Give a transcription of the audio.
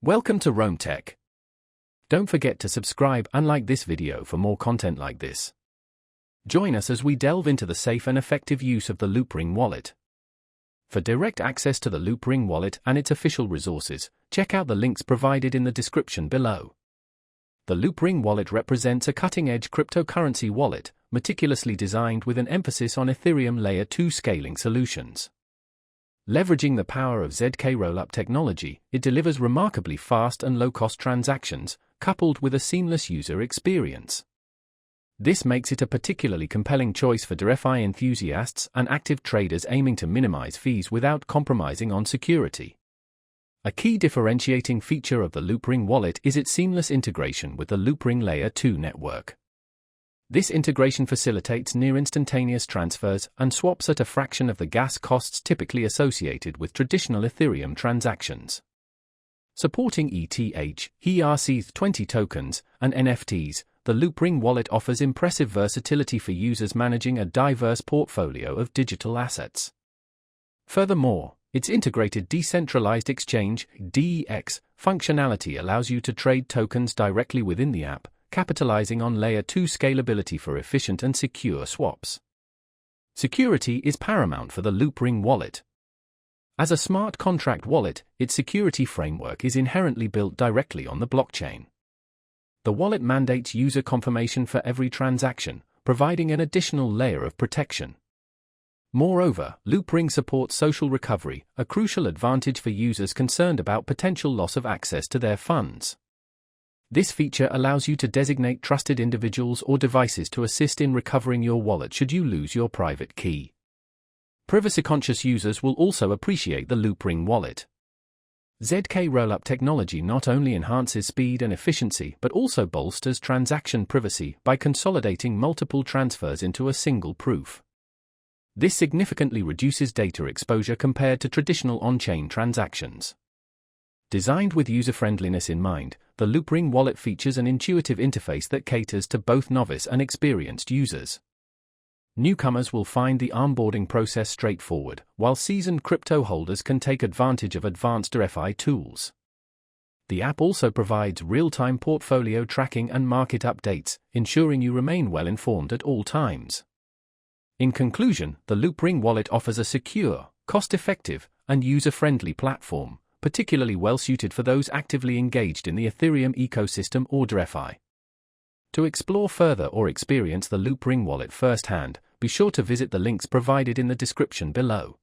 Welcome to Rome Tech. Don't forget to subscribe and like this video for more content like this. Join us as we delve into the safe and effective use of the Loopring wallet. For direct access to the Loopring wallet and its official resources, check out the links provided in the description below. The Loopring wallet represents a cutting-edge cryptocurrency wallet, meticulously designed with an emphasis on Ethereum Layer 2 scaling solutions. Leveraging the power of ZK rollup technology, it delivers remarkably fast and low-cost transactions, coupled with a seamless user experience. This makes it a particularly compelling choice for DeFi enthusiasts and active traders aiming to minimize fees without compromising on security. A key differentiating feature of the Loopring wallet is its seamless integration with the Loopring Layer 2 network. This integration facilitates near-instantaneous transfers and swaps at a fraction of the gas costs typically associated with traditional Ethereum transactions. Supporting ETH, ERC20 tokens, and NFTs, the Loopring wallet offers impressive versatility for users managing a diverse portfolio of digital assets. Furthermore, its integrated decentralized exchange (DEX) functionality allows you to trade tokens directly within the app, capitalizing on Layer 2 scalability for efficient and secure swaps. Security is paramount for the Loopring wallet. As a smart contract wallet, its security framework is inherently built directly on the blockchain. The wallet mandates user confirmation for every transaction, providing an additional layer of protection. Moreover, Loopring supports social recovery, a crucial advantage for users concerned about potential loss of access to their funds. This feature allows you to designate trusted individuals or devices to assist in recovering your wallet should you lose your private key. Privacy-conscious users will also appreciate the Loopring wallet. ZK rollup technology not only enhances speed and efficiency but also bolsters transaction privacy by consolidating multiple transfers into a single proof. This significantly reduces data exposure compared to traditional on-chain transactions. Designed with user-friendliness in mind, the Loopring wallet features an intuitive interface that caters to both novice and experienced users. Newcomers will find the onboarding process straightforward, while seasoned crypto holders can take advantage of advanced DeFi tools. The app also provides real-time portfolio tracking and market updates, ensuring you remain well-informed at all times. In conclusion, the Loopring wallet offers a secure, cost-effective, and user-friendly platform, particularly well-suited for those actively engaged in the Ethereum ecosystem or DeFi. To explore further or experience the Loopring wallet firsthand, be sure to visit the links provided in the description below.